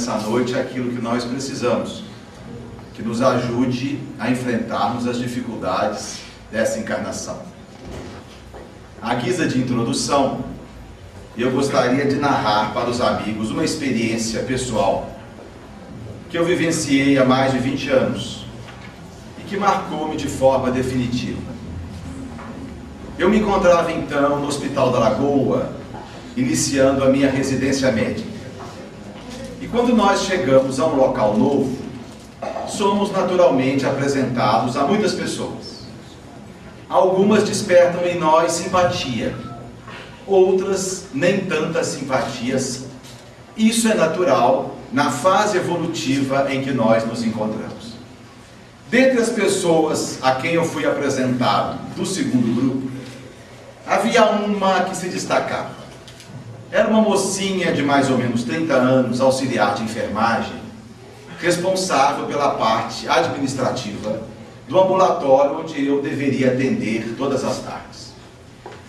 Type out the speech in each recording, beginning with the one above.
essa noite aquilo que nós precisamos, que nos ajude a enfrentarmos as dificuldades dessa encarnação. À guisa de introdução, eu gostaria de narrar para os amigos uma experiência pessoal que eu vivenciei há mais de 20 anos e que marcou-me de forma definitiva. Eu me encontrava então no Hospital da Lagoa, iniciando a minha residência médica. E quando nós chegamos a um local novo, somos naturalmente apresentados a muitas pessoas. Algumas despertam em nós simpatia, outras nem tanta simpatia assim. Isso é natural na fase evolutiva em que nós nos encontramos. Dentre as pessoas a quem eu fui apresentado do segundo grupo, havia uma que se destacava. Era uma mocinha de mais ou menos 30 anos, auxiliar de enfermagem, responsável pela parte administrativa do ambulatório onde eu deveria atender todas as tardes.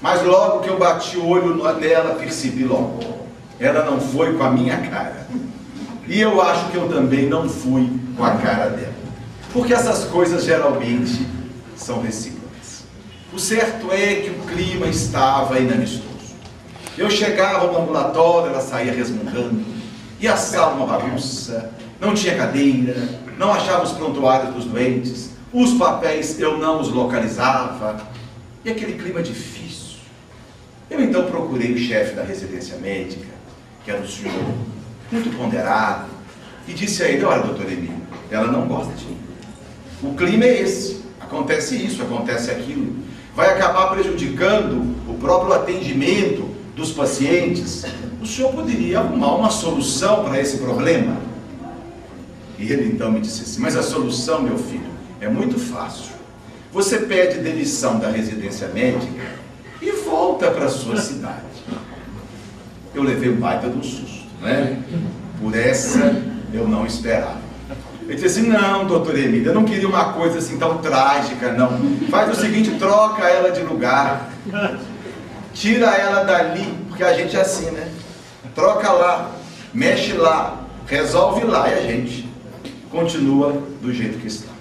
Mas logo que eu bati o olho nela, percebi logo, ela não foi com a minha cara. E eu acho que eu também não fui com a cara dela. Porque essas coisas geralmente são recíprocas. O certo é que o clima estava inamistoso. Eu chegava no ambulatório, ela saía resmungando, e a sala uma bagunça, não tinha cadeira, não achava os prontuários dos doentes, os papéis eu não os localizava, e aquele clima difícil. Eu então procurei o chefe da residência médica, que era um senhor muito ponderado, e disse a ele: olha, doutor Emílio, ela não gosta de mim. O clima é esse, acontece isso, acontece aquilo, vai acabar prejudicando o próprio atendimento dos pacientes. O senhor poderia arrumar uma solução para esse problema? E ele então me disse assim: mas a solução, meu filho, é muito fácil. Você pede demissão da residência médica e volta para a sua cidade. Eu levei um baita de um susto, né? Por essa eu não esperava. Ele disse assim: não, doutor Emílio, eu não queria uma coisa assim tão trágica, não. Faz o seguinte, troca ela de lugar. Tira ela dali, porque a gente é assim, né? Troca lá, mexe lá, resolve lá, e a gente continua do jeito que está.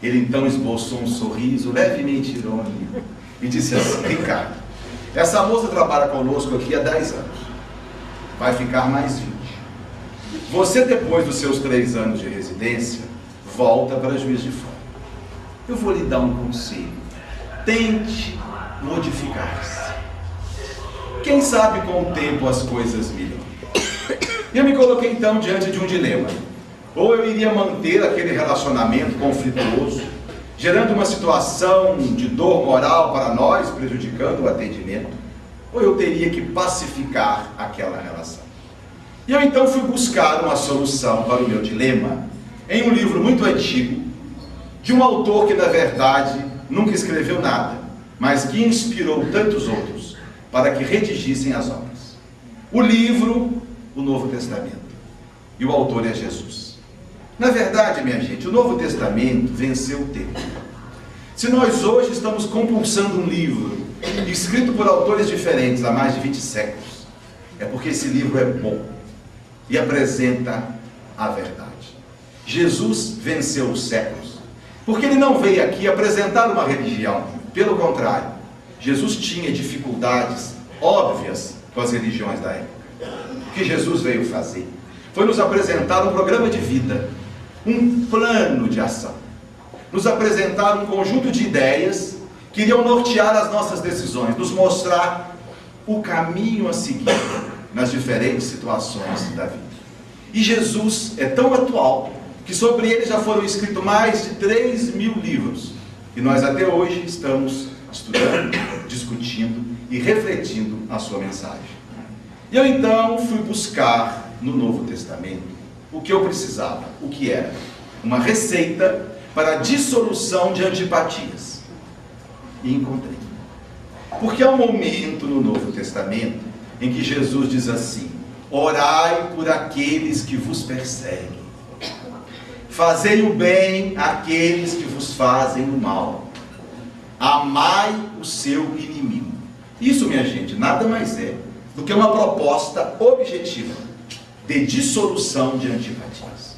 Ele então esboçou um sorriso levemente irônico e disse assim: Ricardo, essa moça trabalha conosco aqui há 10 anos, vai ficar mais 20. Você, depois dos seus 3 anos de residência, volta para Juiz de Fora. Eu vou lhe dar um conselho: tente modificar-se. Quem sabe com o tempo as coisas melhoram. Eu me coloquei então diante de um dilema. Ou eu iria manter aquele relacionamento conflituoso, gerando uma situação de dor moral para nós, prejudicando o atendimento, ou eu teria que pacificar aquela relação. E eu então fui buscar uma solução para o meu dilema em um livro muito antigo, de um autor que na verdade nunca escreveu nada, mas que inspirou tantos outros para que redigissem as obras. O livro, o Novo Testamento. E o autor é Jesus. Na verdade, minha gente, o Novo Testamento venceu o tempo. Se nós hoje estamos compulsando um livro escrito por autores diferentes há mais de 20 séculos, é porque esse livro é bom e apresenta a verdade. Jesus venceu os séculos, porque ele não veio aqui apresentar uma religião. Pelo contrário, Jesus tinha dificuldades óbvias com as religiões da época. O que Jesus veio fazer foi nos apresentar um programa de vida, um plano de ação, nos apresentar um conjunto de ideias que iriam nortear as nossas decisões, nos mostrar o caminho a seguir nas diferentes situações da vida. E Jesus é tão atual que sobre ele já foram escritos mais de 3.000 livros, e nós até hoje estamos estudando, discutindo e refletindo a sua mensagem. E eu então fui buscar no Novo Testamento o que eu precisava, o que era uma receita para a dissolução de antipatias. E encontrei. Porque há um momento no Novo Testamento em que Jesus diz assim: orai por aqueles que vos perseguem, fazei o bem àqueles que vos fazem o mal, amai o seu inimigo. Isso, minha gente, nada mais é do que uma proposta objetiva de dissolução de antipatias.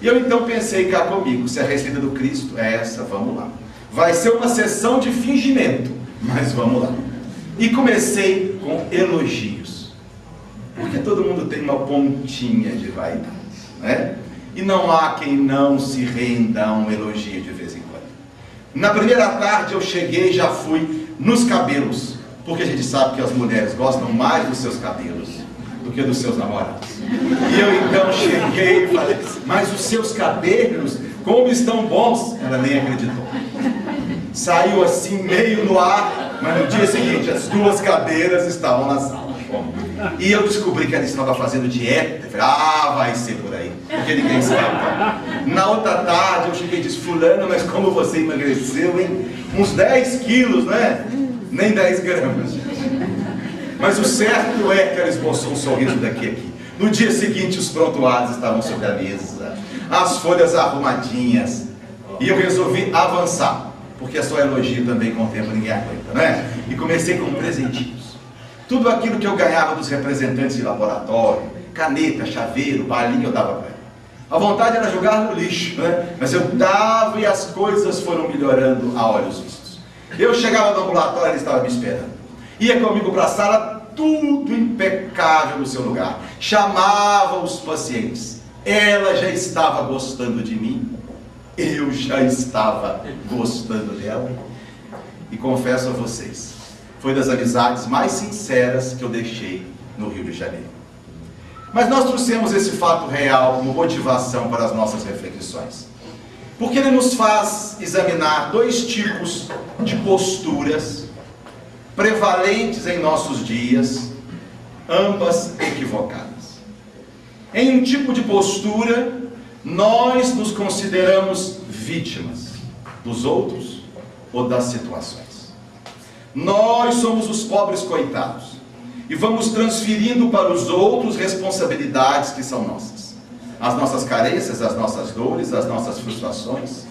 E eu então pensei cá comigo, se a receita do Cristo é essa, vamos lá. Vai ser uma sessão de fingimento, mas vamos lá. E comecei com elogios, porque todo mundo tem uma pontinha de vaidade, né? E não há quem não se renda a um elogio de vez em quando. Na primeira tarde eu cheguei e já fui nos cabelos, porque a gente sabe que as mulheres gostam mais dos seus cabelos do que dos seus namorados. E eu então cheguei e falei, mas os seus cabelos, como estão bons? Ela nem acreditou. Saiu assim meio no ar, mas no dia seguinte as duas cadeiras estavam na sala. E eu descobri que ela estava fazendo dieta. Eu falei, vai ser por aí, porque ninguém sabe. Na outra tarde eu cheguei e disse, fulano, mas como você emagreceu, hein? Uns 10 quilos, né? Nem 10 gramas. Mas o certo é que ela esboçou um sorriso daqui a aqui. No dia seguinte os prontuários estavam sobre a mesa, as folhas arrumadinhas, e eu resolvi avançar, porque só elogio também com o tempo ninguém aguenta, né? E comecei com presentinhos. Tudo aquilo que eu ganhava dos representantes de laboratório, caneta, chaveiro, balinha, eu dava para ela. A vontade era jogar no lixo, né? Mas eu dava e as coisas foram melhorando a olhos vistos. Eu chegava no ambulatório, ele estava me esperando. Ia comigo para a sala, tudo impecável no seu lugar. Chamava os pacientes. Ela já estava gostando de mim. Eu já estava gostando dela. E confesso a vocês, foi das amizades mais sinceras que eu deixei no Rio de Janeiro. Mas nós trouxemos esse fato real como motivação para as nossas reflexões. Porque ele nos faz examinar dois tipos de posturas prevalentes em nossos dias, ambas equivocadas. Em um tipo de postura, nós nos consideramos vítimas dos outros ou das situações. Nós somos os pobres coitados e vamos transferindo para os outros responsabilidades que são nossas. As nossas carências, as nossas dores, as nossas frustrações,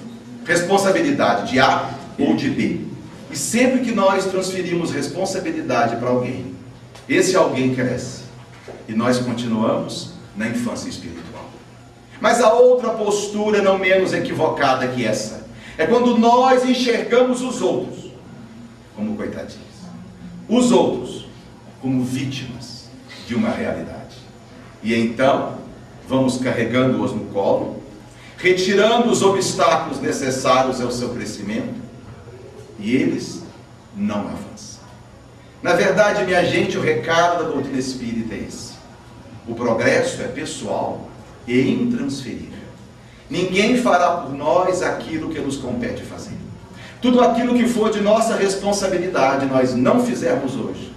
responsabilidade de A ou de B. E sempre que nós transferimos responsabilidade para alguém, esse alguém cresce e nós continuamos na infância espiritual. Mas a outra postura não menos equivocada que essa é quando nós enxergamos os outros como coitadinhos, os outros como vítimas de uma realidade. E então vamos carregando-os no colo, retirando os obstáculos necessários ao seu crescimento, e eles não avançam. Na verdade, minha gente, o recado da doutrina espírita é esse: o progresso é pessoal e intransferível. Ninguém fará por nós aquilo que nos compete fazer. Tudo aquilo que for de nossa responsabilidade, nós não fizermos hoje,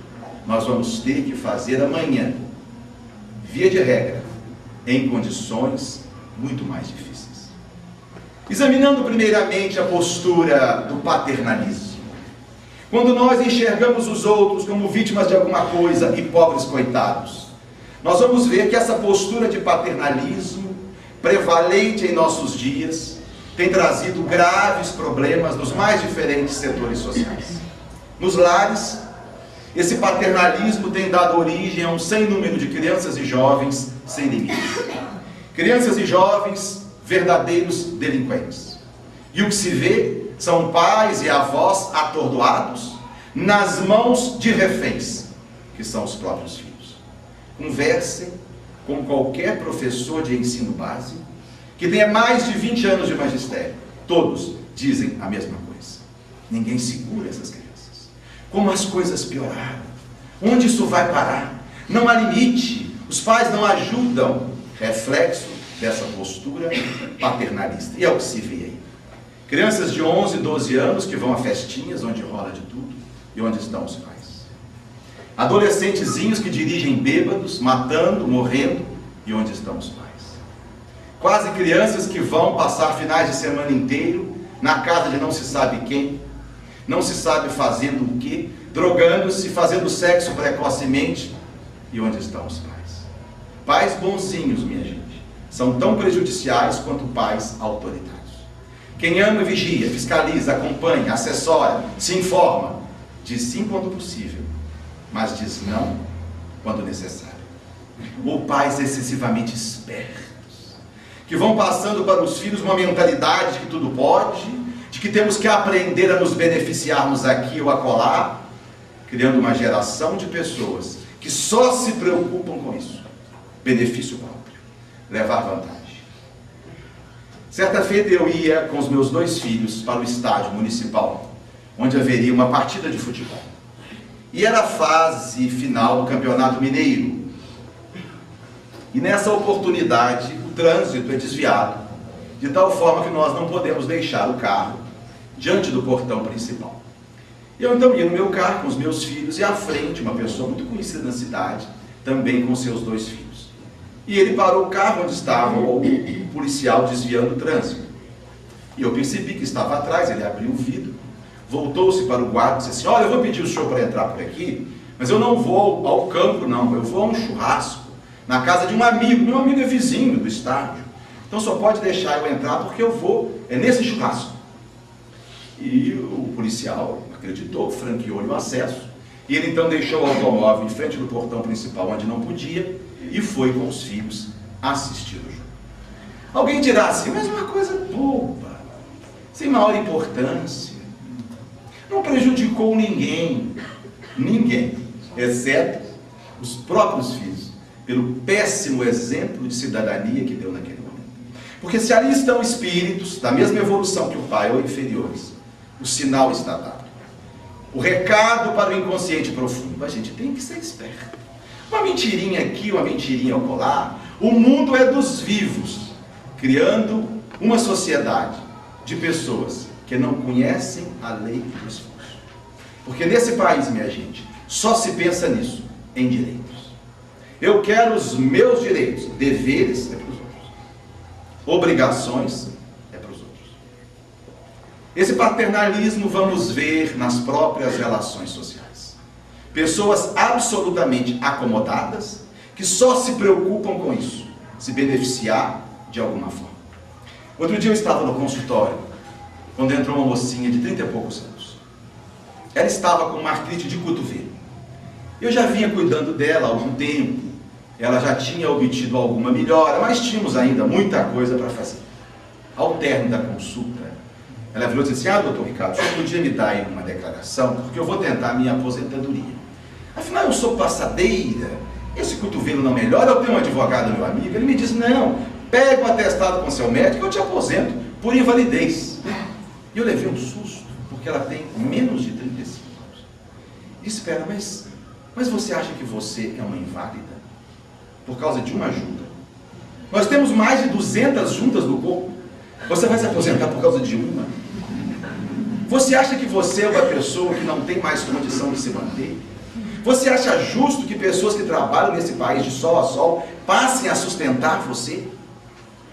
nós vamos ter que fazer amanhã, via de regra, em condições muito mais difíceis. Examinando primeiramente a postura do paternalismo. Quando nós enxergamos os outros como vítimas de alguma coisa e pobres coitados, nós vamos ver que essa postura de paternalismo, prevalente em nossos dias, tem trazido graves problemas nos mais diferentes setores sociais. Nos lares, esse paternalismo tem dado origem a um sem número de crianças e jovens sem limites. Crianças e jovens verdadeiros delinquentes. E o que se vê são pais e avós atordoados nas mãos de reféns, que são os próprios filhos. Conversem com qualquer professor de ensino básico que tenha mais de 20 anos de magistério. Todos dizem a mesma coisa. Ninguém segura essas crianças. Como as coisas pioraram. Onde isso vai parar? Não há limite. Os pais não ajudam. Reflexo dessa postura paternalista. E é o que se vê aí. Crianças de 11, 12 anos que vão a festinhas onde rola de tudo. E onde estão os pais? Adolescentezinhos que dirigem bêbados, matando, morrendo. E onde estão os pais? Quase crianças que vão passar finais de semana inteiro na casa de não se sabe quem, não se sabe fazendo o quê, drogando-se, fazendo sexo precocemente. E onde estão os pais? Pais bonzinhos, minha gente, são tão prejudiciais quanto pais autoritários. Quem ama vigia, fiscaliza, acompanha, assessora, se informa, diz sim quando possível, mas diz não quando necessário. ou pais excessivamente espertos, que vão passando para os filhos uma mentalidade de que tudo pode, de que temos que aprender a nos beneficiarmos aqui ou acolá, criando uma geração de pessoas que só se preocupam com isso, benefício próprio, levar vantagem. Certa feita eu ia com os meus 2 filhos para o estádio municipal, onde haveria uma partida de futebol. E era a fase final do Campeonato Mineiro. E nessa oportunidade, o trânsito é desviado, de tal forma que nós não podemos deixar o carro diante do portão principal. Eu então ia no meu carro com os meus filhos e à frente uma pessoa muito conhecida na cidade, também com seus 2 filhos. E ele parou o carro onde estava o policial desviando o trânsito. E eu percebi que estava atrás, ele abriu o vidro, voltou-se para o guarda e disse assim: olha, eu vou pedir o senhor para entrar por aqui, mas eu não vou ao campo não, eu vou a um churrasco, na casa de um amigo, meu amigo é vizinho do estádio, então só pode deixar eu entrar porque eu vou, é nesse churrasco. E o policial acreditou, franqueou-lhe o acesso, e ele então deixou o automóvel em frente do portão principal onde não podia, e foi com os filhos assistir o jogo. Alguém dirá assim, mas uma coisa boba, sem maior importância, não prejudicou ninguém, exceto os próprios filhos, pelo péssimo exemplo de cidadania que deu naquele momento. Porque se ali estão espíritos da mesma evolução que o pai ou inferiores, o sinal está dado. O recado para o inconsciente profundo, a gente tem que ser esperto. Uma mentirinha aqui, uma mentirinha acolá. O mundo é dos vivos, criando uma sociedade de pessoas que não conhecem a lei do esforço. Porque nesse país, minha gente, só se pensa nisso, em direitos. Eu quero os meus direitos, deveres é para os outros, obrigações é para os outros. Esse paternalismo vamos ver nas próprias relações sociais. Pessoas absolutamente acomodadas, que só se preocupam com isso, se beneficiar de alguma forma. Outro dia eu estava no consultório, quando entrou uma mocinha de 30 e poucos anos. Ela estava com uma artrite de cotovelo. Eu já vinha cuidando dela há algum tempo, ela já tinha obtido alguma melhora, mas tínhamos ainda muita coisa para fazer. Ao término da consulta, ela virou e disse assim: doutor Ricardo, o senhor podia me dar aí uma declaração, porque eu vou tentar a minha aposentadoria. Afinal, eu sou passadeira, esse cotovelo não melhora, eu tenho um advogado, meu amigo, ele me disse: não, pega um atestado com seu médico, eu te aposento por invalidez. E eu levei um susto, porque ela tem menos de 35 anos. Espera, mas você acha que você é uma inválida? Por causa de uma junta? Nós temos mais de 200 juntas no corpo. Você vai se aposentar por causa de uma? Você acha que você é uma pessoa que não tem mais condição de se manter? Você acha justo que pessoas que trabalham nesse país de sol a sol passem a sustentar você?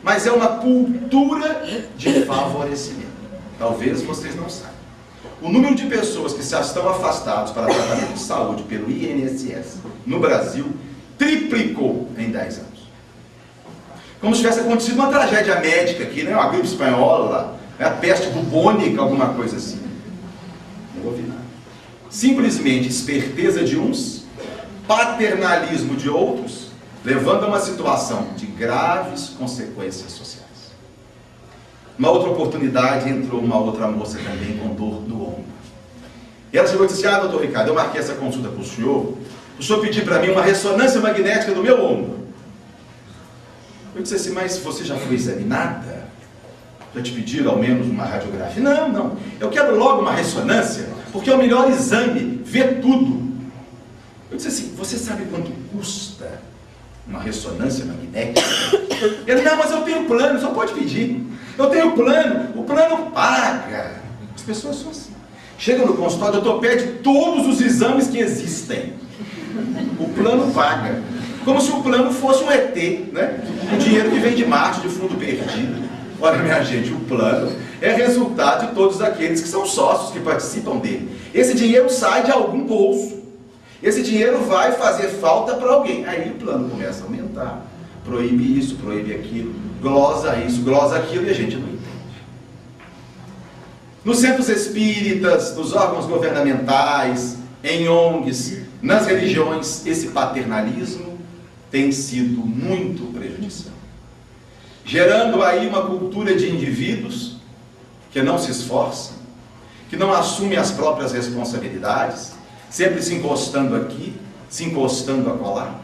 Mas é uma cultura de favorecimento. Talvez vocês não saibam. O número de pessoas que já estão afastados para tratamento de saúde pelo INSS no Brasil triplicou em 10 anos. Como se tivesse acontecido uma tragédia médica aqui, né? Uma gripe espanhola, a peste bubônica, alguma coisa assim. Não ouvi nada. Simplesmente esperteza de uns, paternalismo de outros, levando a uma situação de graves consequências sociais. Uma outra oportunidade, entrou uma outra moça também com dor no ombro. E ela chegou e disse assim: doutor Ricardo, eu marquei essa consulta para o senhor pediu para mim uma ressonância magnética do meu ombro. Eu disse assim: mas você já foi examinada? Já te pediram ao menos uma radiografia? Não, eu quero logo uma ressonância, porque é o melhor exame, vê tudo. Eu disse assim: você sabe quanto custa uma ressonância magnética? Ele: não, mas eu tenho plano, só pode pedir. Eu tenho plano, o plano paga. As pessoas são assim. Chega no consultório, o doutor pede todos os exames que existem. O plano paga. Como se o plano fosse um ET, né? O dinheiro que vem de Marte, de fundo perdido. Olha, minha gente, o plano é resultado de todos aqueles que são sócios, que participam dele. Esse dinheiro sai de algum bolso. Esse dinheiro vai fazer falta para alguém. Aí o plano começa a aumentar. Proíbe isso, proíbe aquilo, glosa isso, glosa aquilo, e a gente não entende. Nos centros espíritas, nos órgãos governamentais, em ONGs, nas religiões, esse paternalismo tem sido muito prejudicial, gerando aí uma cultura de indivíduos que não se esforçam, que não assumem as próprias responsabilidades, sempre se encostando aqui, se encostando acolá,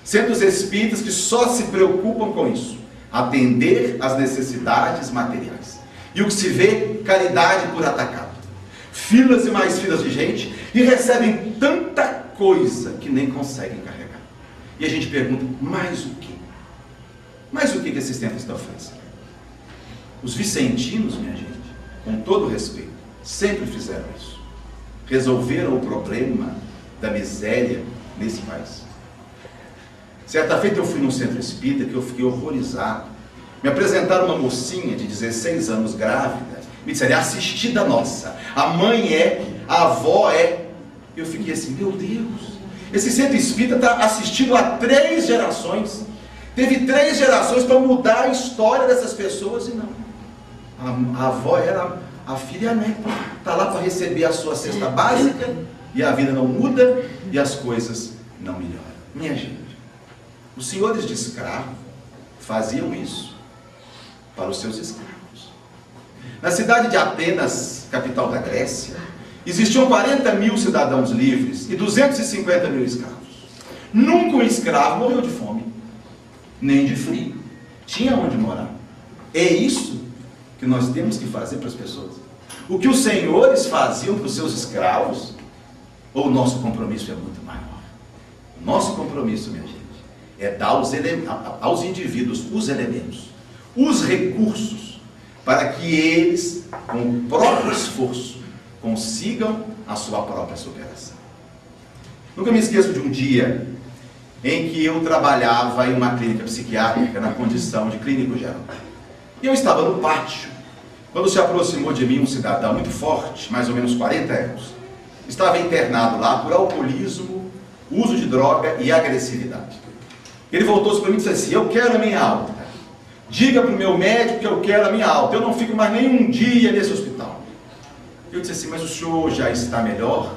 sendo os espíritas que só se preocupam com isso, atender às necessidades materiais. E o que se vê, caridade por atacado. Filas e mais filas de gente, e recebem tanta coisa que nem conseguem carregar. E a gente pergunta, mais o quê? Mais o que esses tempos estão oferecendo? Os vicentinos, minha gente, com todo respeito, sempre fizeram isso. Resolveram o problema da miséria nesse país. Certa feita eu fui num centro espírita que eu fiquei horrorizado. Me apresentaram uma mocinha de 16 anos grávida. Me disseram, é assistida nossa. A mãe é, a avó é. Eu fiquei assim, meu Deus. Esse centro espírita está assistindo a 3 gerações. Teve 3 gerações para mudar a história dessas pessoas e não. A avó era a filha e a neta. Está lá para receber a sua cesta básica e a vida não muda e as coisas não melhoram. Minha gente, os senhores de escravo faziam isso para os seus escravos. Na cidade de Atenas, capital da Grécia, existiam 40 mil cidadãos livres e 250 mil escravos. Nunca um escravo morreu de fome, nem de frio. Tinha onde morar. É isso que nós temos que fazer para as pessoas. O que os senhores faziam para os seus escravos, ou o nosso compromisso é muito maior. O nosso compromisso, minha gente, é dar aos indivíduos os elementos, os recursos, para que eles, com o próprio esforço, consigam a sua própria superação. Nunca me esqueço de um dia em que eu trabalhava em uma clínica psiquiátrica na condição de clínico geral. E eu estava no pátio, quando se aproximou de mim um cidadão muito forte, mais ou menos 40 anos. Estava internado lá por alcoolismo, uso de droga e agressividade. Ele voltou-se para mim e disse assim, eu quero a minha alta. Diga para o meu médico que eu quero a minha alta. Eu não fico mais nenhum dia nesse hospital. Eu disse assim, mas o senhor já está melhor?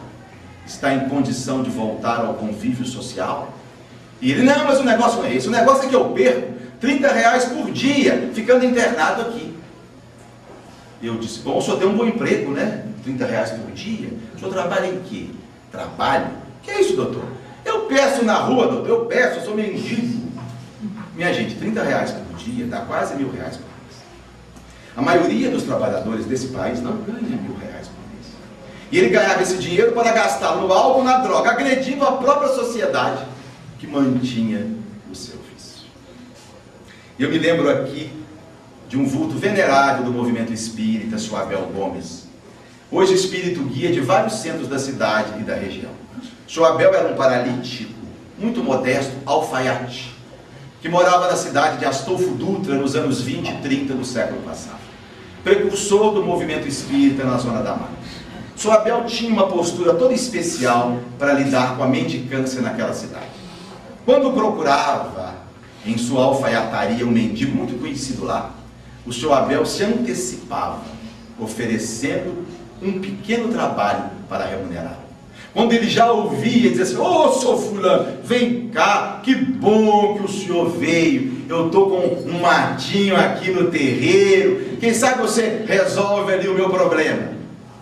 Está em condição de voltar ao convívio social? E ele, não, mas o negócio não é esse. O negócio é que eu perco R$30 por dia ficando internado aqui. Eu disse, bom, o senhor tem um bom emprego, né? R$30 por dia. O senhor trabalha em quê? Trabalho? Que é isso, doutor? Eu peço na rua, doutor, eu sou mendigo. Minha gente, R$30 por dia dá quase R$1.000 por mês. A maioria dos trabalhadores desse país não ganha R$1.000 por mês. E ele ganhava esse dinheiro para gastá-lo no álcool, na droga, agredindo a própria sociedade que mantinha o seu vício. E eu me lembro aqui de um vulto venerável do movimento espírita, Sr. Abel Gomes. Hoje espírito guia de vários centros da cidade e da região. Sr. Abel era um paralítico, muito modesto, alfaiate, que morava na cidade de Astolfo Dutra nos anos 20 e 30 do século passado. Precursor do movimento espírita na Zona da Mata. Sr. Abel tinha uma postura toda especial para lidar com a mendicância naquela cidade. Quando procurava em sua alfaiataria um mendigo muito conhecido lá, o Sr. Abel se antecipava, oferecendo um pequeno trabalho para remunerá-lo. Quando ele já ouvia, dizia assim, ô, seu fulano, vem cá, que bom que o senhor veio, eu estou com um matinho aqui no terreiro, quem sabe você resolve ali o meu problema.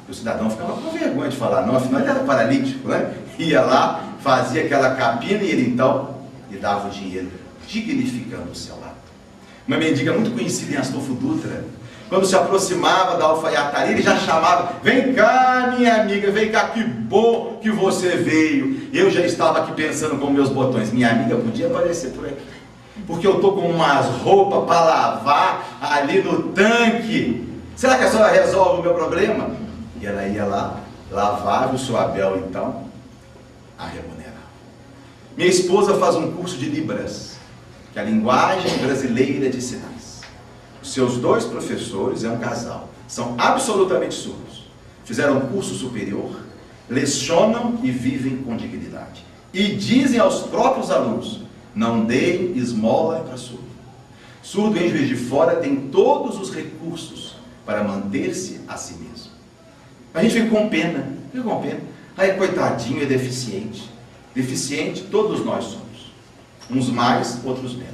E o cidadão ficava com vergonha de falar, não, afinal ele era paralítico, né? Ia lá, fazia aquela capina e ele então lhe dava o dinheiro, dignificando o seu ato. Uma mendiga muito conhecida em Astolfo Dutra, quando se aproximava da alfaiataria, ele já chamava, vem cá minha amiga, vem cá, que bom que você veio. Eu já estava aqui pensando com meus botões, minha amiga podia aparecer por aqui, porque eu estou com umas roupas para lavar ali no tanque. Será que a senhora resolve o meu problema? E ela ia lá, lavava o Sr. Abel então, a remunerar. Minha esposa faz um curso de Libras, que é a linguagem brasileira de sinais. Os seus 2 professores, é um casal, são absolutamente surdos. Fizeram um curso superior, lecionam e vivem com dignidade. E dizem aos próprios alunos, não deem esmola para surdo. Surdo em Juiz de Fora tem todos os recursos para manter-se a si mesmo. A gente fica com pena. Aí, coitadinho, é deficiente. Deficiente, todos nós somos. Uns mais, outros menos.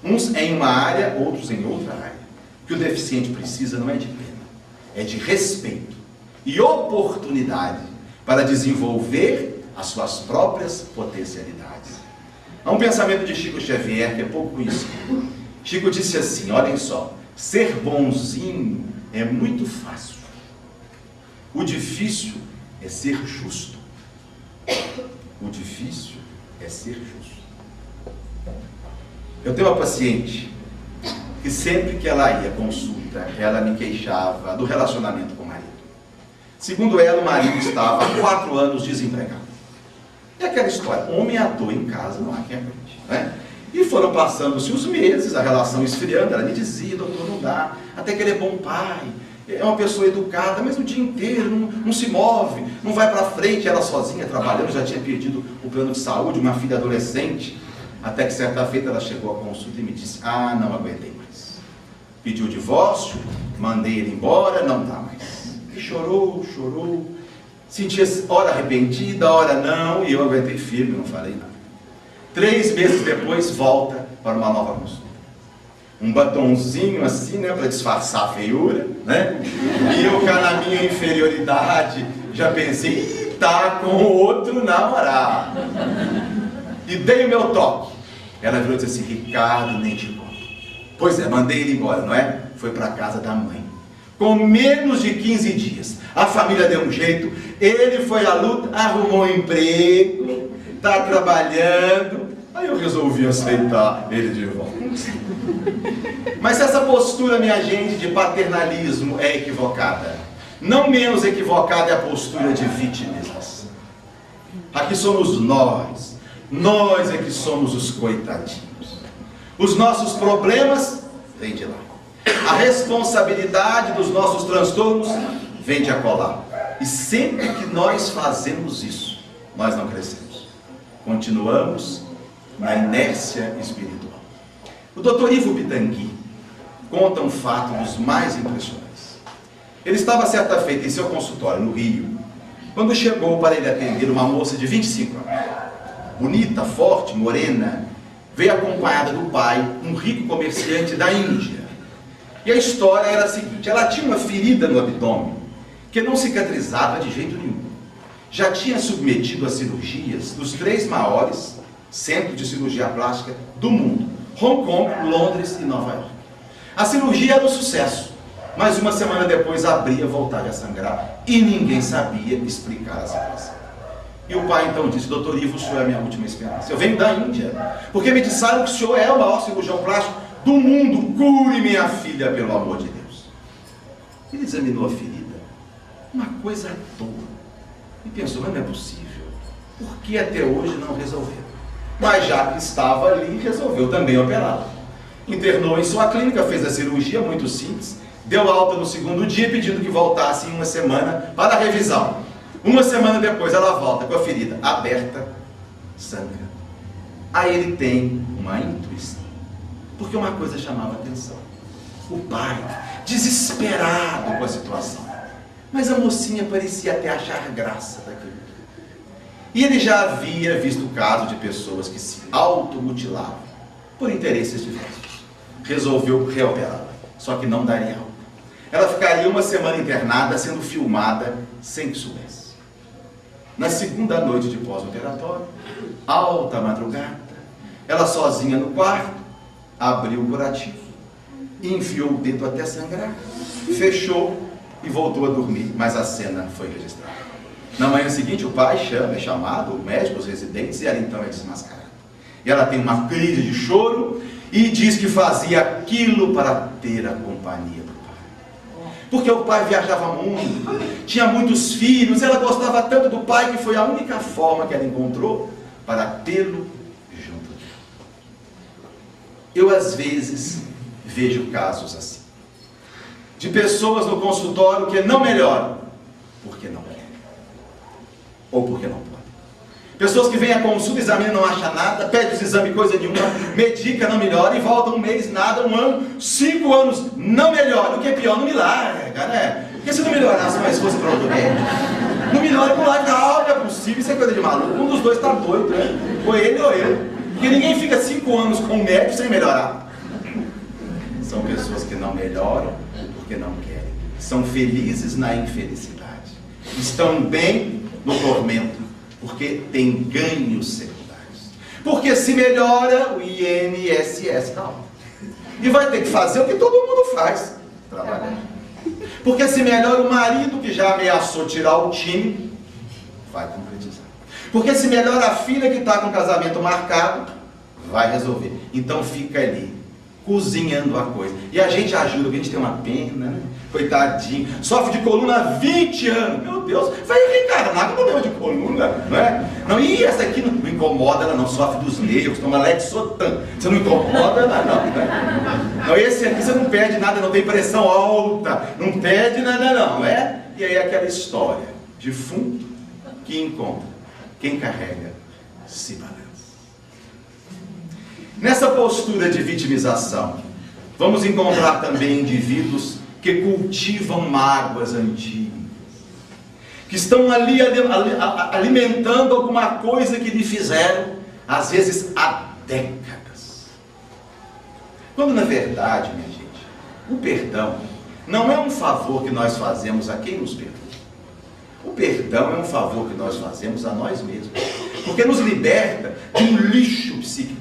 Uns em uma área, outros em outra área. O que o deficiente precisa não é de pena, é de respeito e oportunidade para desenvolver as suas próprias potencialidades. Há um pensamento de Chico Xavier que é pouco conhecido. Chico disse assim, olhem só, ser bonzinho é muito fácil. O difícil é ser justo. O difícil é ser justo. Eu tenho uma paciente que sempre que ela ia à consulta, ela me queixava do relacionamento com o marido. Segundo ela, o marido estava há 4 anos desempregado. E aquela história, homem à toa em casa, não há quem aguente, né? E foram passando-se os meses, a relação esfriando, ela me dizia, doutor, não dá, até que ele é bom pai, é uma pessoa educada, mas o dia inteiro não se move, não vai para frente, ela sozinha trabalhando, já tinha perdido o plano de saúde, uma filha adolescente, até que certa feita ela chegou à consulta e me disse, não aguentei mais. Pediu o divórcio, mandei ele embora, não dá mais. E chorou, sentia hora arrependida, hora não, e eu aguentei firme, não falei nada. 3 meses depois, volta para uma nova consulta. Um batonzinho assim, né, para disfarçar a feiura, né? E eu cá na minha inferioridade, já pensei, tá com outro namorado. E dei o meu toque. Ela virou e disse assim, Ricardo, nem te conto. Pois é, mandei ele embora, não é? Foi para a casa da mãe. Com menos de 15 dias, a família deu um jeito, ele foi à luta, arrumou um emprego, está trabalhando, aí eu resolvi aceitar ele de volta. Mas essa postura, minha gente, de paternalismo é equivocada. Não menos equivocada é a postura de vitimização. Aqui somos nós é que somos os coitadinhos. Os nossos problemas vêm de lá. A responsabilidade dos nossos transtornos vem de acolá. E sempre que nós fazemos isso, nós não crescemos. Continuamos na inércia espiritual. O Dr. Ivo Pitangui conta um fato dos mais impressionantes. Ele estava certa feita em seu consultório no Rio, quando chegou para ele atender uma moça de 25 anos. Bonita, forte, morena, veio acompanhada do pai, um rico comerciante da Índia. E a história era a seguinte, ela tinha uma ferida no abdômen, que não cicatrizava de jeito nenhum. Já tinha submetido a cirurgias dos 3 maiores centros de cirurgia plástica do mundo, Hong Kong, Londres e Nova York. A cirurgia era um sucesso, mas uma semana depois abria, voltava a sangrar, e ninguém sabia explicar a situação. E o pai então disse, doutor Ivo, o senhor é a minha última esperança. Eu venho da Índia, porque me disseram que o senhor é o maior cirurgião plástico do mundo, cure minha filha, pelo amor de Deus. Ele examinou a ferida, uma coisa à toa, e pensou, mas não é possível, por que até hoje não resolveu? Mas já que estava ali, resolveu também operá-la. Internou em sua clínica, fez a cirurgia, muito simples, deu alta no 2º dia, pedindo que voltasse em 1 semana para a revisão. 1 semana depois ela volta com a ferida aberta, sangra. Aí ele tem uma intuição, porque uma coisa chamava a atenção. O pai, desesperado com a situação, mas a mocinha parecia até achar graça daquilo. E ele já havia visto o caso de pessoas que se automutilavam por interesses diversos. Resolveu reoperá-la, só que não daria alta. Ela ficaria 1 semana internada, sendo filmada sem que soubesse. Na 2ª noite de pós-operatório, alta madrugada, ela sozinha no quarto, abriu o curativo, enfiou o dedo até sangrar, fechou e voltou a dormir, mas a cena foi registrada. Na manhã seguinte, o pai é chamado, o médico, os residentes, e ela então é desmascarada. E ela tem uma crise de choro e diz que fazia aquilo para ter a companhia do pai. Porque o pai viajava muito, tinha muitos filhos, ela gostava tanto do pai que foi a única forma que ela encontrou para tê-lo junto dela. Eu, às vezes, vejo casos assim, de pessoas no consultório que não melhoram porque não querem, ou porque não podem. Pessoas que vêm à consulta, examina, não acha nada, pede os exames, coisa nenhuma, medica, não melhora, e volta 1 mês, nada, 1 ano, 5 anos, não melhora. O que é pior, não me larga, né? Porque se não melhorasse, mas fosse para outro médico, não melhora, não larga, não é possível, isso é coisa de maluco. Um dos dois está doido, né? Ou ele ou eu. Porque ninguém fica 5 anos com um médico sem melhorar. São pessoas que não melhoram porque não querem. São felizes na infelicidade. Estão bem no tormento porque têm ganhos secundários. Porque se melhora, o INSS não. E vai ter que fazer o que todo mundo faz, trabalhar. Porque se melhora o marido que já ameaçou tirar o time, vai concretizar. Porque se melhora a filha que está com o casamento marcado, vai resolver. Então fica ali, cozinhando a coisa. E a gente ajuda, porque a gente tem uma pena, né? Coitadinho, sofre de coluna há 20 anos. Meu Deus, vai reencarnar com problema de coluna, não é? Não, e essa aqui não incomoda, ela não sofre dos nervos, toma Lexotan. Você não incomoda ela não, né? Não, esse aqui você não perde nada, não tem pressão alta, não perde nada não, é? E aí aquela história, defunto que encontra, quem carrega se balança. Nessa postura de vitimização, vamos encontrar também indivíduos que cultivam mágoas antigas, que estão ali alimentando alguma coisa que lhe fizeram, às vezes há décadas. Quando na verdade, minha gente, o perdão não é um favor que nós fazemos a quem nos perdoa. O perdão é um favor que nós fazemos a nós mesmos, porque nos liberta de um lixo psíquico.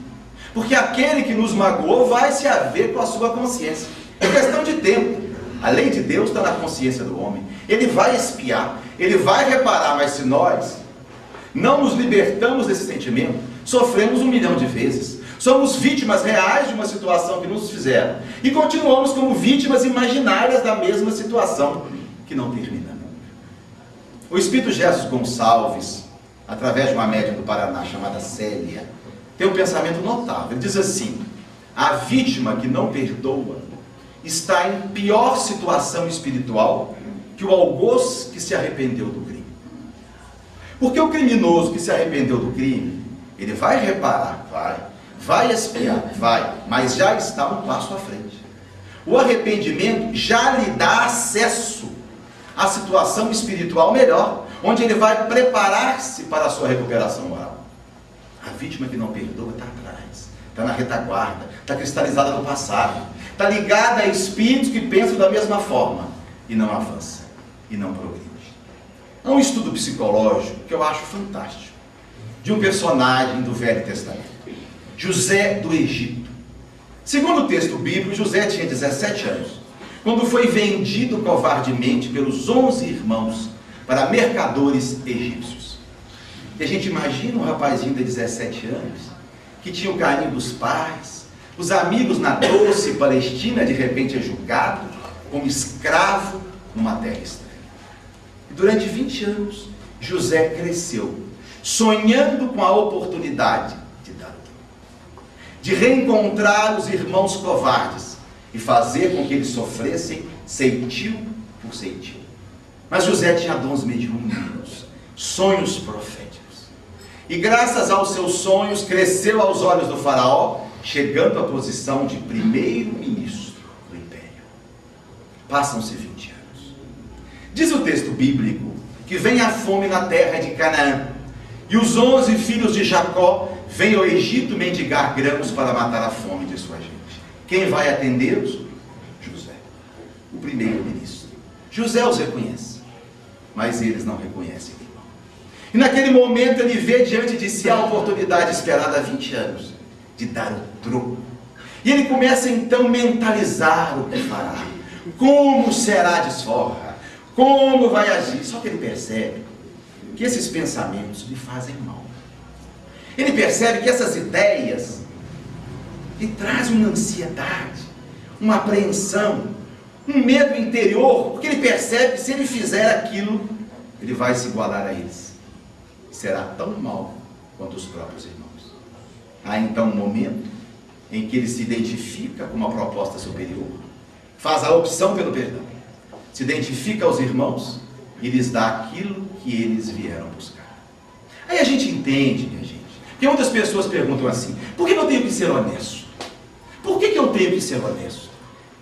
Porque aquele que nos magoou vai se haver com a sua consciência. É questão de tempo. A lei de Deus está na consciência do homem. Ele vai expiar, ele vai reparar, mas se nós não nos libertamos desse sentimento, sofremos 1 milhão de vezes. Somos vítimas reais de uma situação que nos fizeram. E continuamos como vítimas imaginárias da mesma situação que não termina nunca. O espírito Jesus Gonçalves, através de uma médium do Paraná chamada Célia, tem um pensamento notável. Ele diz assim: a vítima que não perdoa está em pior situação espiritual que o algoz que se arrependeu do crime. Porque o criminoso que se arrependeu do crime, ele vai reparar, vai expiar, mas já está um passo à frente. O arrependimento já lhe dá acesso à situação espiritual melhor, onde ele vai preparar-se para a sua recuperação moral. A vítima que não perdoa está atrás, está na retaguarda, está cristalizada no passado, está ligada a espíritos que pensam da mesma forma e não avança, e não progride. Há um estudo psicológico que eu acho fantástico, de um personagem do Velho Testamento, José do Egito. Segundo o texto bíblico, José tinha 17 anos, quando foi vendido covardemente pelos 11 irmãos para mercadores egípcios. E a gente imagina um rapazinho de 17 anos, que tinha o carinho dos pais, os amigos na doce Palestina, de repente é julgado como escravo numa terra estranha. E durante 20 anos, José cresceu, sonhando com a oportunidade de dar o troco, de reencontrar os irmãos covardes e fazer com que eles sofressem ceitil por ceitil. Mas José tinha dons mediúnicos, sonhos proféticos. E graças aos seus sonhos, cresceu aos olhos do faraó, chegando à posição de primeiro-ministro do império. Passam-se 20 anos. Diz o texto bíblico que vem a fome na terra de Canaã, e os 11 filhos de Jacó vêm ao Egito mendigar grãos para matar a fome de sua gente. Quem vai atendê-los? José, o primeiro-ministro. José os reconhece, mas eles não reconhecem o irmão. E naquele momento ele vê diante de si a oportunidade esperada há 20 anos de dar o troco. E ele começa então a mentalizar o que fará, como será a desforra, como vai agir. Só que ele percebe que esses pensamentos lhe fazem mal. Ele percebe que essas ideias lhe trazem uma ansiedade, uma apreensão, um medo interior, porque ele percebe que se ele fizer aquilo, ele vai se igualar a eles. Será tão mal quanto os próprios irmãos. Há então um momento em que ele se identifica com uma proposta superior, faz a opção pelo perdão, se identifica aos irmãos e lhes dá aquilo que eles vieram buscar. Aí a gente entende, minha gente, que muitas pessoas perguntam assim: por que eu tenho que ser honesto? Por que eu tenho que ser honesto?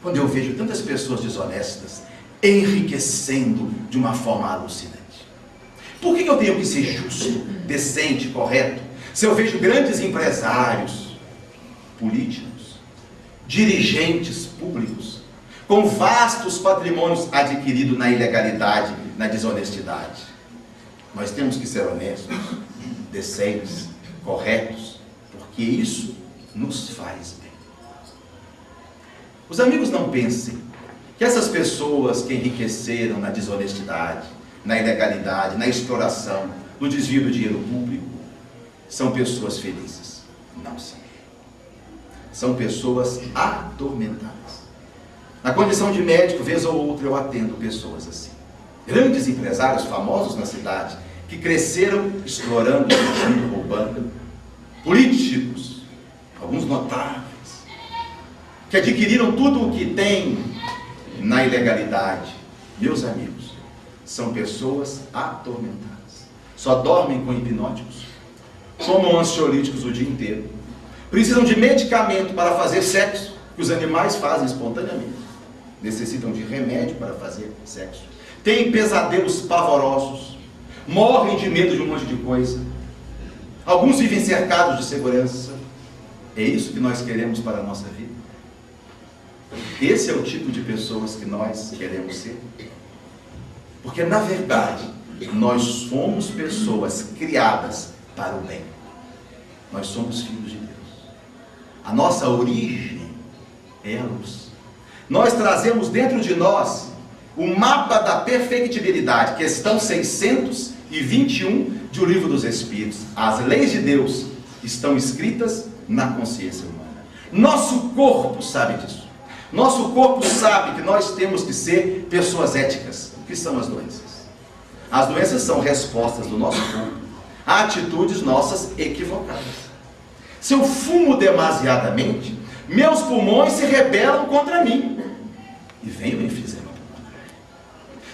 Quando eu vejo tantas pessoas desonestas enriquecendo de uma forma alucinante. Por que eu tenho que ser justo, decente, correto, Se eu vejo grandes empresários, políticos, dirigentes públicos, com vastos patrimônios adquiridos na ilegalidade, na desonestidade, nós temos que ser honestos, decentes, corretos, porque isso nos faz bem. Os amigos, não pensem que essas pessoas que enriqueceram na desonestidade, na ilegalidade, na exploração, no desvio do dinheiro público, são pessoas felizes. Não são. São pessoas atormentadas. Na condição de médico, vez ou outra, eu atendo pessoas assim. Grandes empresários famosos na cidade, que cresceram explorando, mentindo, roubando. Políticos, alguns notáveis, que adquiriram tudo o que tem na ilegalidade. Meus amigos, são pessoas atormentadas. Só dormem com hipnóticos, tomam ansiolíticos o dia inteiro, precisam de medicamento para fazer sexo, que os animais fazem espontaneamente, necessitam de remédio para fazer sexo, têm pesadelos pavorosos, morrem de medo de um monte de coisa, alguns vivem cercados de segurança. É isso que nós queremos para a nossa vida? Esse é o tipo de pessoas que nós queremos ser? Porque, na verdade, nós somos pessoas criadas para o bem. Nós somos filhos de Deus. A nossa origem é a luz. Nós trazemos dentro de nós o mapa da perfectibilidade, questão 621 de O Livro dos Espíritos. As leis de Deus estão escritas na consciência humana. Nosso corpo sabe disso. Nosso corpo sabe que nós temos que ser pessoas éticas. O que são as doenças? As doenças são respostas do nosso corpo a atitudes nossas equivocadas. Se eu fumo demasiadamente, meus pulmões se rebelam contra mim e vem o enfisema pulmonar.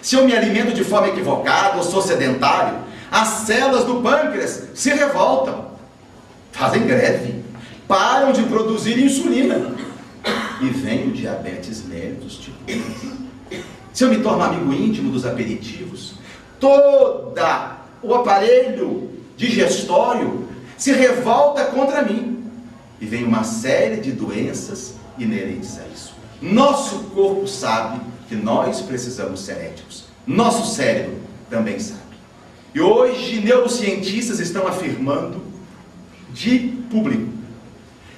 Se eu me alimento de forma equivocada ou sou sedentário, as células do pâncreas se revoltam, fazem greve, param de produzir insulina e vem o diabetes mellitus tipo 2. Se eu me torno amigo íntimo dos aperitivos, todo o aparelho digestório se revolta contra mim e vem uma série de doenças inerentes a isso. Nosso corpo sabe que nós precisamos ser éticos. Nosso cérebro também sabe. E hoje neurocientistas estão afirmando de público,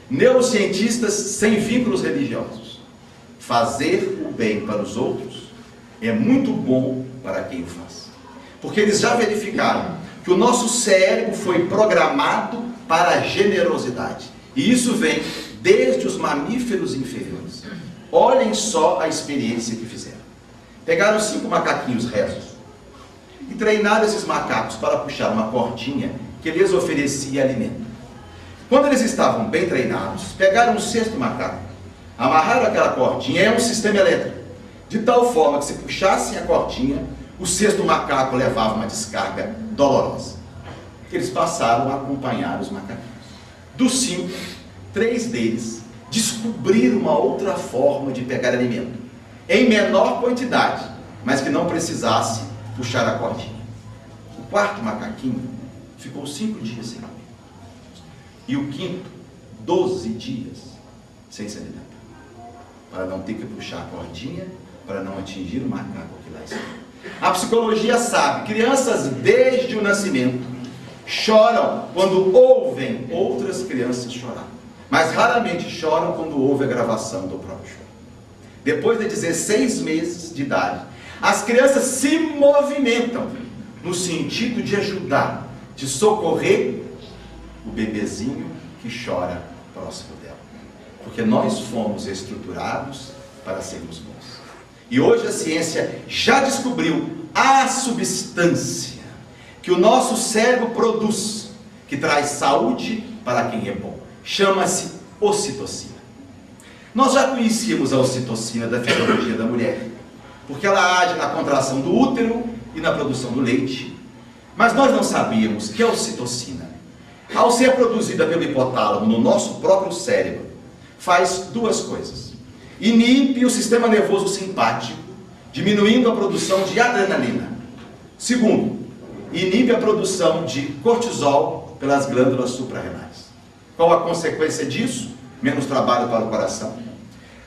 neurocientistas sem vínculos religiosos, fazer o bem para os outros é muito bom para quem o faz. Porque eles já verificaram que o nosso cérebro foi programado para a generosidade. E isso vem desde os mamíferos inferiores. Olhem só a experiência que fizeram. Pegaram 5 macaquinhos rezos e treinaram esses macacos para puxar uma cordinha que lhes oferecia alimento. Quando eles estavam bem treinados, pegaram um 6º macaco, amarraram aquela cordinha, é um sistema elétrico, de tal forma que se puxassem a cordinha, o 6º macaco levava uma descarga dolorosa. Eles passaram a acompanhar os macaquinhos. Dos 5, 3 deles descobriram uma outra forma de pegar alimento, em menor quantidade, mas que não precisasse puxar a cordinha. O 4º macaquinho ficou 5 dias sem comer. E o 5º, 12 dias sem se alimentar, para não ter que puxar a cordinha, para não atingir o macaco que lá está. A psicologia sabe, crianças desde o nascimento choram quando ouvem outras crianças chorar, mas raramente choram quando ouvem a gravação do próprio choro. Depois de 16 meses de idade, as crianças se movimentam no sentido de ajudar, de socorrer o bebezinho que chora próximo dela. Porque nós fomos estruturados para sermos bons. E hoje a ciência já descobriu a substância que o nosso cérebro produz, que traz saúde para quem é bom. Chama-se ocitocina. Nós já conhecíamos a ocitocina da fisiologia da mulher, porque ela age na contração do útero e na produção do leite. Mas nós não sabíamos que a ocitocina, ao ser produzida pelo hipotálamo no nosso próprio cérebro, faz 2 coisas. Inibe o sistema nervoso simpático, diminuindo a produção de adrenalina. Segundo, inibe a produção de cortisol pelas glândulas suprarrenais. Qual a consequência disso? Menos trabalho para o coração,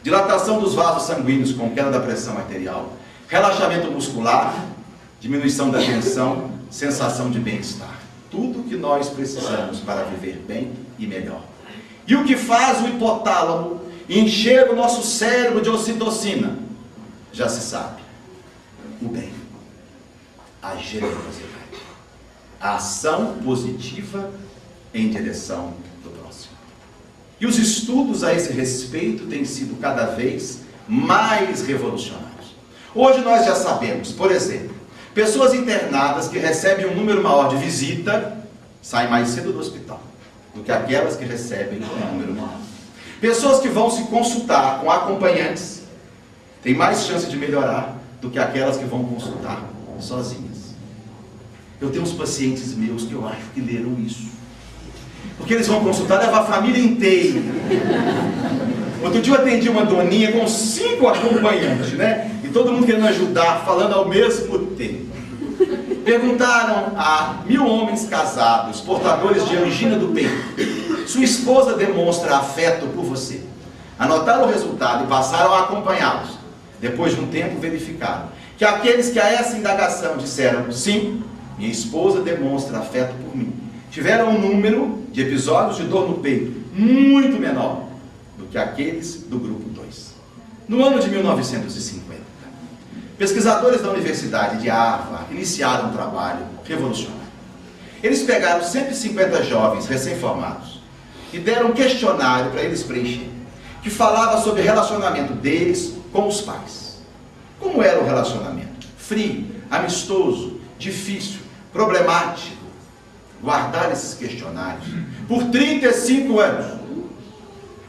dilatação dos vasos sanguíneos com queda da pressão arterial, relaxamento muscular, diminuição da tensão, sensação de bem-estar. Tudo o que nós precisamos para viver bem e melhor. E o que faz o hipotálamo encher o nosso cérebro de ocitocina? Já se sabe. O bem, a generosidade, a ação positiva em direção do próximo. E os estudos a esse respeito têm sido cada vez mais revolucionários. Hoje nós já sabemos, por exemplo, pessoas internadas que recebem um número maior de visita saem mais cedo do hospital do que aquelas que recebem um número menor. Pessoas que vão se consultar com acompanhantes têm mais chance de melhorar do que aquelas que vão consultar sozinhas. Eu tenho uns pacientes meus que eu acho que leram isso. Porque eles vão consultar, levar a família inteira. Outro dia eu atendi uma doninha com 5 acompanhantes, né? E todo mundo querendo ajudar, falando ao mesmo tempo. Perguntaram a 1000 homens casados, portadores de angina do peito: sua esposa demonstra afeto por você? Anotaram o resultado e passaram a acompanhá-los. Depois de um tempo verificaram que aqueles que a essa indagação disseram sim, minha esposa demonstra afeto por mim, tiveram um número de episódios de dor no peito muito menor do que aqueles do grupo 2. No ano de 1950, pesquisadores da Universidade de Harvard iniciaram um trabalho revolucionário. Eles pegaram 150 jovens recém-formados e deram um questionário para eles preencherem, que falava sobre o relacionamento deles com os pais. Como era o relacionamento? Frio, amistoso, difícil, problemático. Guardaram esses questionários por 35 anos.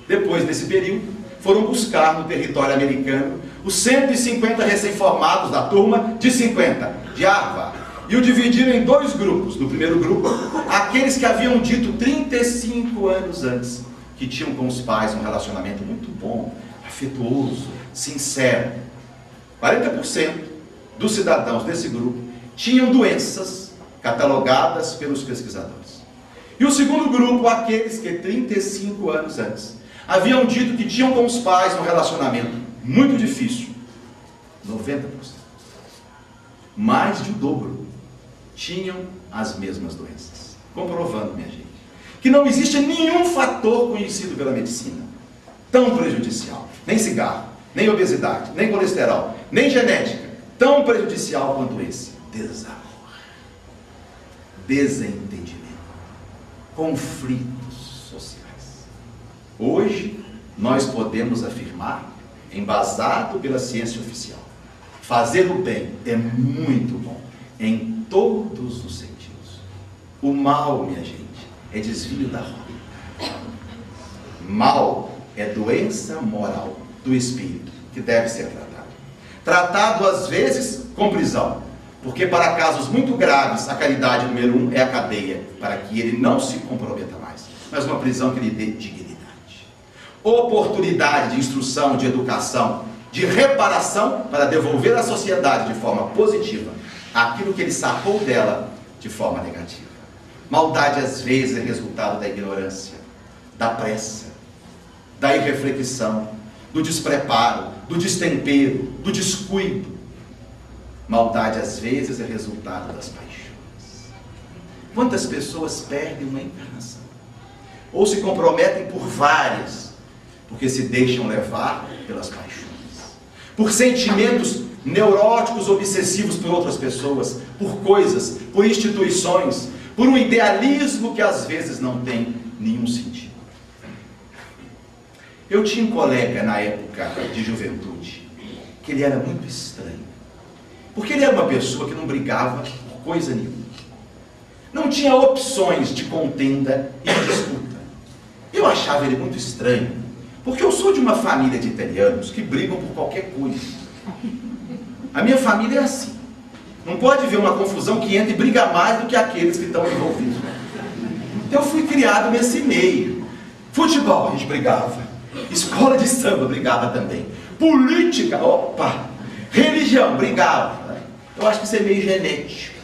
Depois desse período, foram buscar no território americano os 150 recém-formados da turma de 50, de Harvard, e o dividiram em 2 grupos. No primeiro grupo, aqueles que haviam dito 35 anos antes que tinham com os pais um relacionamento muito bom, afetuoso, sincero. 40% dos cidadãos desse grupo tinham doenças catalogadas pelos pesquisadores. E o segundo grupo, aqueles que 35 anos antes haviam dito que tinham com os pais um relacionamento muito difícil. 90%. Mais de o dobro tinham as mesmas doenças. Comprovando, minha gente, que não existe nenhum fator conhecido pela medicina tão prejudicial, nem cigarro, nem obesidade, nem colesterol, nem genética, tão prejudicial quanto esse: desamor, desentendimento, conflitos sociais. Hoje, nós podemos afirmar, embasado pela ciência oficial, fazer o bem é muito bom, em todos os sentidos. O mal, minha gente, é desvio da rota. Mal é doença moral do espírito, que deve ser tratado. Tratado, às vezes, com prisão, porque para casos muito graves, a caridade número 1 é a cadeia, para que ele não se comprometa mais, mas uma prisão que lhe dê dignidade. Oportunidade de instrução, de educação, de reparação, para devolver à sociedade de forma positiva aquilo que ele sacou dela de forma negativa. Maldade, às vezes, é resultado da ignorância, da pressa, da irreflexão, do despreparo, do destempero, do descuido. Maldade, às vezes, é resultado das paixões. Quantas pessoas perdem uma encarnação? Ou se comprometem por várias, porque se deixam levar pelas paixões, por sentimentos neuróticos, obsessivos por outras pessoas, por coisas, por instituições, por um idealismo que às vezes não tem nenhum sentido. Eu tinha um colega na época de juventude, que ele era muito estranho, porque ele era uma pessoa que não brigava por coisa nenhuma, não tinha opções de contenda e de disputa. Eu achava ele muito estranho, porque eu sou de uma família de italianos que brigam por qualquer coisa. A minha família é assim. Não pode haver uma confusão que entra e briga mais do que aqueles que estão envolvidos. Então eu fui criado nesse meio. Futebol, a gente brigava. Escola de samba, brigava também. Política, opa! Religião, brigava. Eu acho que isso é meio genético.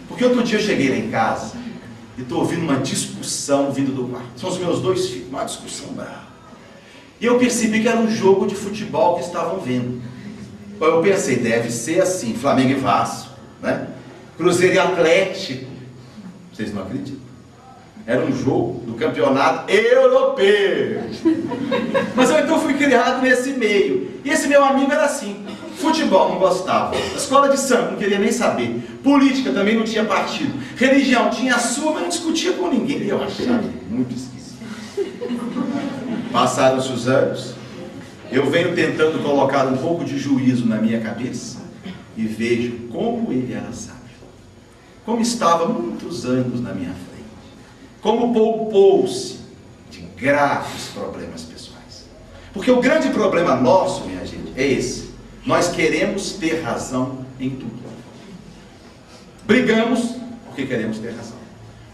Porque outro dia eu cheguei lá em casa e estou ouvindo uma discussão vindo do quarto. São os meus 2 filhos, uma discussão brava. E eu percebi que era um jogo de futebol que estavam vendo. Eu pensei, deve ser assim, Flamengo e Vasco, né? Cruzeiro e Atlético. Vocês não acreditam? Era um jogo do campeonato europeu. Mas eu então fui criado nesse meio. E esse meu amigo era assim. Futebol não gostava. Escola de samba não queria nem saber. Política também não tinha partido. Religião tinha a sua, mas não discutia com ninguém. E eu achava muito esquisito. Passaram-se os anos. Eu venho tentando colocar um pouco de juízo na minha cabeça e vejo como ele era sábio. Como estava muitos anos na minha frente. Como poupou-se de graves problemas pessoais. Porque o grande problema nosso, minha gente, é esse. Nós queremos ter razão em tudo. Brigamos porque queremos ter razão.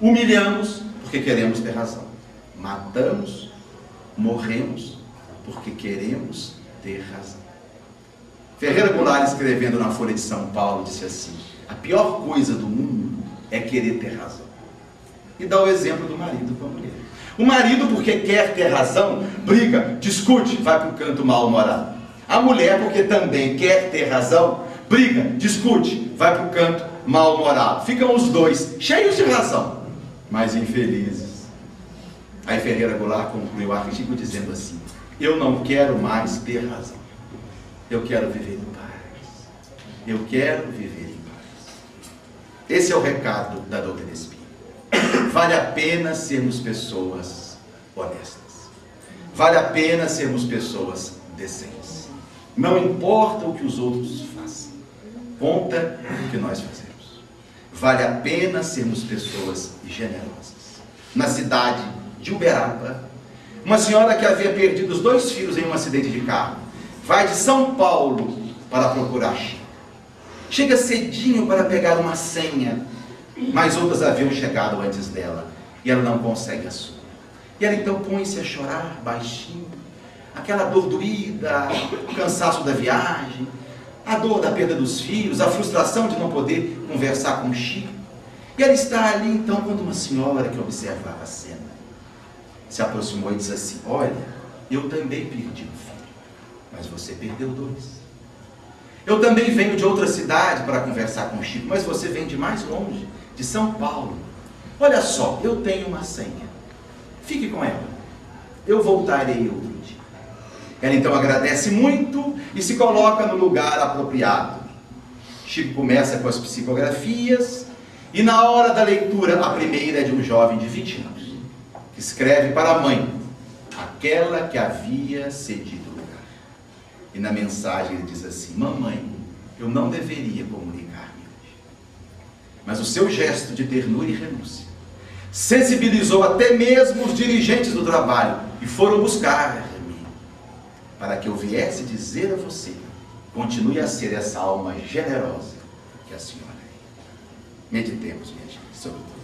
Humilhamos porque queremos ter razão. Matamos, morremos porque queremos ter razão. Ferreira Goulart, escrevendo na Folha de São Paulo, disse assim: a pior coisa do mundo é querer ter razão. E dá o exemplo do marido com a mulher. O marido, porque quer ter razão, briga, discute, vai para o canto mal-humorado. A mulher, porque também quer ter razão, briga, discute, vai para o canto mal-humorado. Ficam os dois cheios de razão, mas infelizes. Aí Ferreira Goulart conclui o artigo dizendo assim: eu não quero mais ter razão. Eu quero viver em paz. Eu quero viver em paz. Esse é o recado da doutrina espírita. Vale a pena sermos pessoas honestas. Vale a pena sermos pessoas decentes. Não importa o que os outros façam. Conta o que nós fazemos. Vale a pena sermos pessoas generosas. Na cidade de Uberaba, uma senhora que havia perdido os 2 filhos em um acidente de carro, vai de São Paulo para procurar Chico. Chega cedinho para pegar uma senha, mas outras haviam chegado antes dela, e ela não consegue a sua. E ela então põe-se a chorar baixinho, aquela dor doída, o cansaço da viagem, a dor da perda dos filhos, a frustração de não poder conversar com Chico. E ela está ali então, quando uma senhora que observava a cena se aproximou e disse assim: olha, eu também perdi um filho, mas você perdeu 2. Eu também venho de outra cidade para conversar com o Chico, mas você vem de mais longe, de São Paulo. Olha só, eu tenho uma senha. Fique com ela. Eu voltarei outro dia. Ela então agradece muito e se coloca no lugar apropriado. Chico começa com as psicografias e na hora da leitura, a primeira é de um jovem de 20 anos, que escreve para a mãe, aquela que havia cedido o lugar. E na mensagem ele diz assim: mamãe, eu não deveria comunicar-me hoje, mas o seu gesto de ternura e renúncia sensibilizou até mesmo os dirigentes do trabalho e foram buscar-me para que eu viesse dizer a você: continue a ser essa alma generosa que a senhora é. Meditemos, minha gente, sobre tudo.